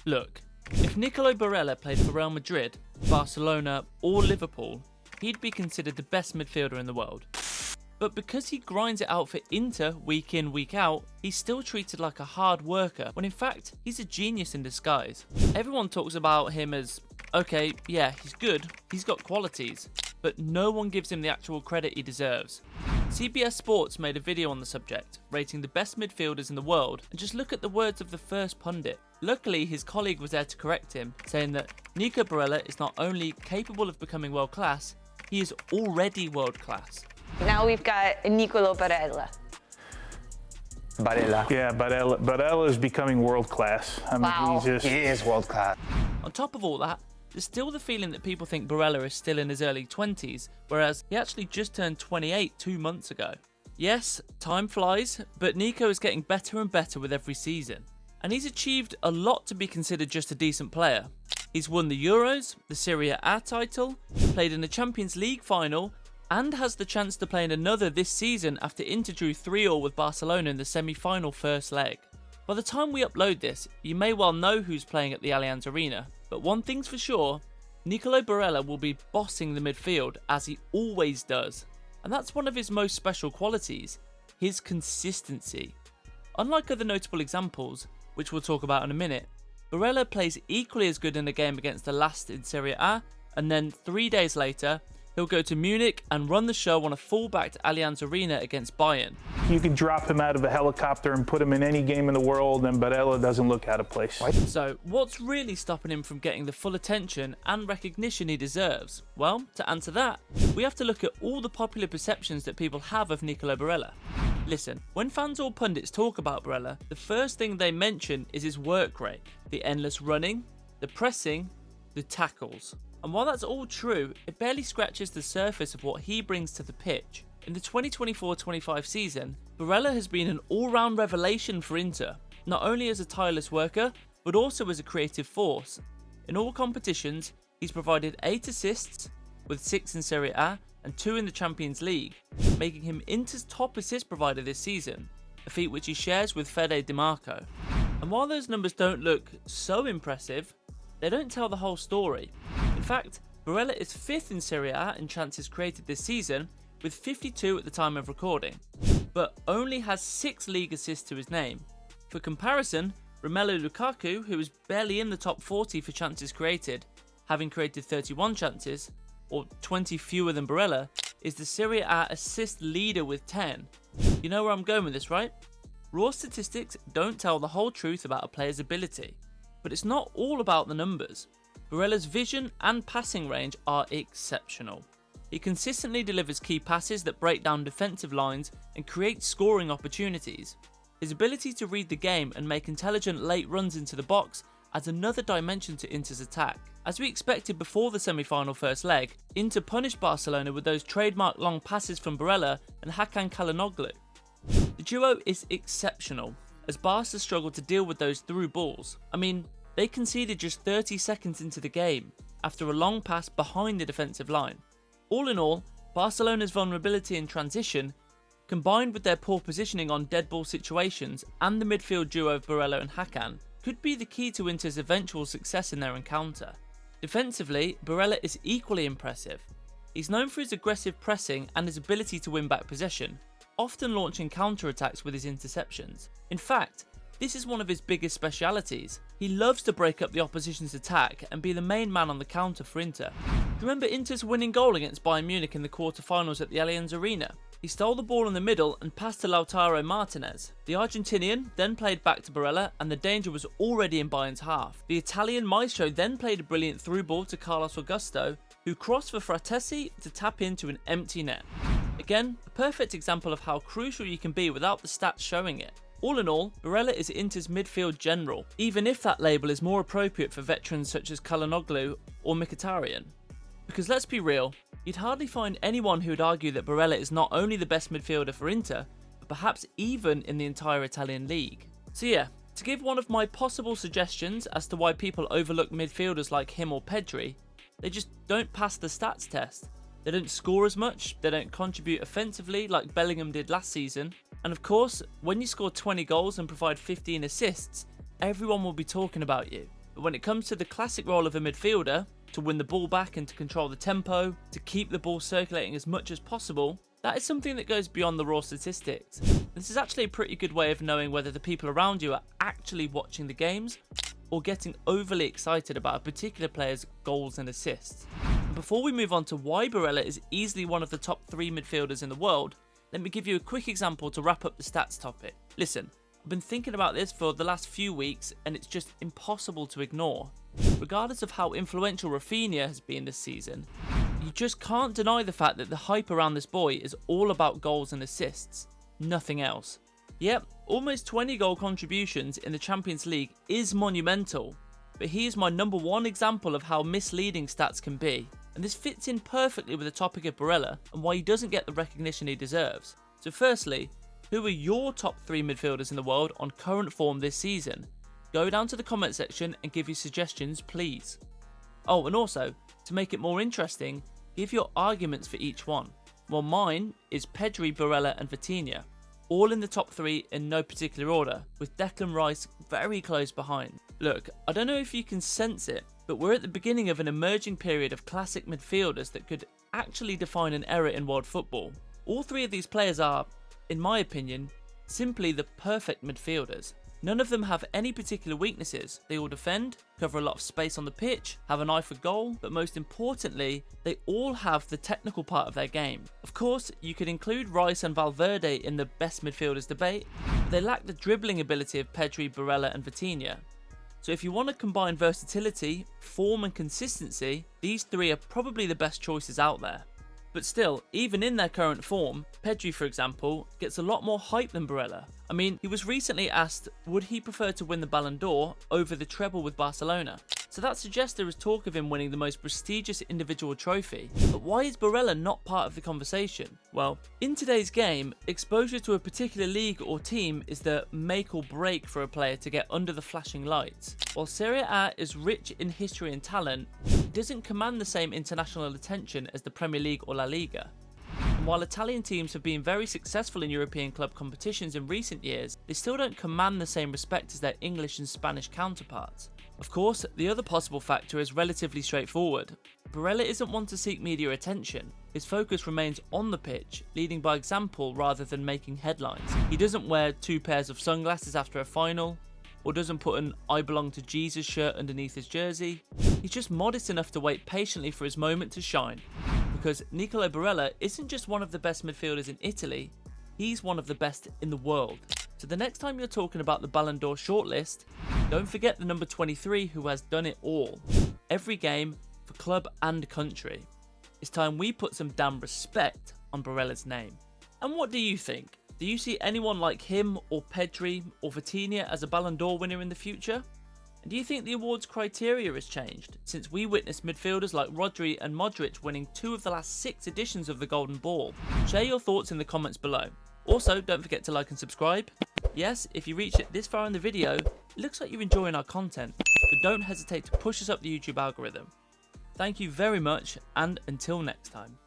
Look, if Nicolo Barella played for Real Madrid, Barcelona or Liverpool, he'd be considered the best midfielder in the world. But because he grinds it out for Inter week in, week out, he's still treated like a hard worker, when in fact, he's a genius in disguise. Everyone talks about him as, okay, yeah, he's good, he's got qualities, but no one gives him the actual credit he deserves. CBS Sports made a video on the subject, rating the best midfielders in the world, and just look at the words of the first pundit. Luckily, his colleague was there to correct him, saying that Nico Barella is not only capable of becoming world class, he is already world class. Now we've got Nicolo Barella. Yeah, Barella is becoming world class. I mean, Wow. he is world class. On top of all that, there's still the feeling that people think Barella is still in his early 20s, whereas he actually just turned 28 2 months ago. Yes, time flies, but Nico is getting better and better with every season. And he's achieved a lot to be considered just a decent player. He's won the Euros, the Serie A title, played in the Champions League final, and has the chance to play in another this season after Inter drew 3-3 with Barcelona in the semi-final first leg. By the time we upload this, you may well know who's playing at the Allianz Arena, but one thing's for sure, Nicolo Barella will be bossing the midfield as he always does. And that's one of his most special qualities, his consistency. Unlike other notable examples, which we'll talk about in a minute, Barella plays equally as good in a game against the last in Serie A, and then 3 days later, he'll go to Munich and run the show on a full-backed Allianz Arena against Bayern. You could drop him out of a helicopter and put him in any game in the world, and Barella doesn't look out of place. So, what's really stopping him from getting the full attention and recognition he deserves? Well, to answer that, we have to look at all the popular perceptions that people have of Nicolo Barella. Listen, when fans or pundits talk about Barella, the first thing they mention is his work rate, the endless running, the pressing, the tackles. And while that's all true, it barely scratches the surface of what he brings to the pitch. In the 2024-25 season, Barella has been an all-round revelation for Inter, not only as a tireless worker, but also as a creative force. In all competitions, he's provided 8 assists, with 6 in Serie A and 2 in the Champions League, making him Inter's top assist provider this season, a feat which he shares with Fede Di Marco. And while those numbers don't look so impressive, they don't tell the whole story. In fact, Barella is 5th in Serie A in chances created this season, with 52 at the time of recording, but only has 6 league assists to his name. For comparison, Romelu Lukaku, who is barely in the top 40 for chances created, having created 31 chances, or 20 fewer than Barella, is the Serie A assist leader with 10. You know where I'm going with this, right? Raw statistics don't tell the whole truth about a player's ability, but it's not all about the numbers. Barella's vision and passing range are exceptional. He consistently delivers key passes that break down defensive lines and create scoring opportunities. His ability to read the game and make intelligent late runs into the box adds another dimension to Inter's attack. As we expected before the semi-final first leg, Inter punished Barcelona with those trademark long passes from Barella and Hakan Çalhanoğlu. The duo is exceptional, as Barca struggled to deal with those through balls. I mean, they conceded just 30 seconds into the game, after a long pass behind the defensive line. All in all, Barcelona's vulnerability in transition, combined with their poor positioning on dead ball situations and the midfield duo of Barella and Hakan, could be the key to Inter's eventual success in their encounter. Defensively, Barella is equally impressive. He's known for his aggressive pressing and his ability to win back possession, often launching counter-attacks with his interceptions. In fact, this is one of his biggest specialities. He loves to break up the opposition's attack and be the main man on the counter for Inter. Remember Inter's winning goal against Bayern Munich in the quarter-finals at the Allianz Arena? He stole the ball in the middle and passed to Lautaro Martinez. The Argentinian then played back to Barella and the danger was already in Bayern's half. The Italian maestro then played a brilliant through ball to Carlos Augusto, who crossed for Fratesi to tap into an empty net. Again, a perfect example of how crucial you can be without the stats showing it. All in all, Barella is Inter's midfield general, even if that label is more appropriate for veterans such as Çalhanoğlu or Mkhitaryan. Because let's be real, you'd hardly find anyone who would argue that Barella is not only the best midfielder for Inter, but perhaps even in the entire Italian league. So yeah, to give one of my possible suggestions as to why people overlook midfielders like him or Pedri, they just don't pass the stats test. They don't score as much, they don't contribute offensively like Bellingham did last season, and of course, when you score 20 goals and provide 15 assists, everyone will be talking about you. But when it comes to the classic role of a midfielder, to win the ball back and to control the tempo, to keep the ball circulating as much as possible, that is something that goes beyond the raw statistics. This is actually a pretty good way of knowing whether the people around you are actually watching the games or getting overly excited about a particular player's goals and assists. And before we move on to why Barella is easily one of the top 3 midfielders in the world, let me give you a quick example to wrap up the stats topic. Listen, I've been thinking about this for the last few weeks and it's just impossible to ignore. Regardless of how influential Rafinha has been this season, you just can't deny the fact that the hype around this boy is all about goals and assists, nothing else. Yep, almost 20 goal contributions in the Champions League is monumental, but he is my number 1 example of how misleading stats can be, and this fits in perfectly with the topic of Barella and why he doesn't get the recognition he deserves. So firstly, who are your top 3 midfielders in the world on current form this season? Go down to the comment section and give your suggestions, please. Oh, and also, to make it more interesting, give your arguments for each one. Well, mine is Pedri, Barella and Vitinha, all in the top 3 in no particular order, with Declan Rice very close behind. Look, I don't know if you can sense it, but we're at the beginning of an emerging period of classic midfielders that could actually define an era in world football. All 3 of these players are, in my opinion, simply the perfect midfielders. None of them have any particular weaknesses. They all defend, cover a lot of space on the pitch, have an eye for goal, but most importantly, they all have the technical part of their game. Of course, you could include Rice and Valverde in the best midfielders debate, but they lack the dribbling ability of Pedri, Barella and Vitinha. So if you want to combine versatility, form and consistency, these 3 are probably the best choices out there. But still, even in their current form, Pedri, for example, gets a lot more hype than Barella. I mean, he was recently asked would he prefer to win the Ballon d'Or over the treble with Barcelona. So that suggests there is talk of him winning the most prestigious individual trophy. But why is Barella not part of the conversation? Well, in today's game, exposure to a particular league or team is the make or break for a player to get under the flashing lights. While Serie A is rich in history and talent, it doesn't command the same international attention as the Premier League or La Liga. And while Italian teams have been very successful in European club competitions in recent years, they still don't command the same respect as their English and Spanish counterparts. Of course, the other possible factor is relatively straightforward. Barella isn't one to seek media attention. His focus remains on the pitch, leading by example rather than making headlines. He doesn't wear 2 pairs of sunglasses after a final, or doesn't put an "I belong to Jesus" shirt underneath his jersey. He's just modest enough to wait patiently for his moment to shine. Because Nicolo Barella isn't just one of the best midfielders in Italy, he's one of the best in the world. So the next time you're talking about the Ballon d'Or shortlist, don't forget the number 23 who has done it all. Every game, for club and country. It's time we put some damn respect on Barella's name. And what do you think? Do you see anyone like him or Pedri or Vitinha as a Ballon d'Or winner in the future? And do you think the awards criteria has changed since we witnessed midfielders like Rodri and Modric winning 2 of the last 6 editions of the Golden Ball? Share your thoughts in the comments below. Also, don't forget to like and subscribe. Yes, if you reached it this far in the video, it looks like you're enjoying our content, but don't hesitate to push us up the YouTube algorithm. Thank you very much, and until next time.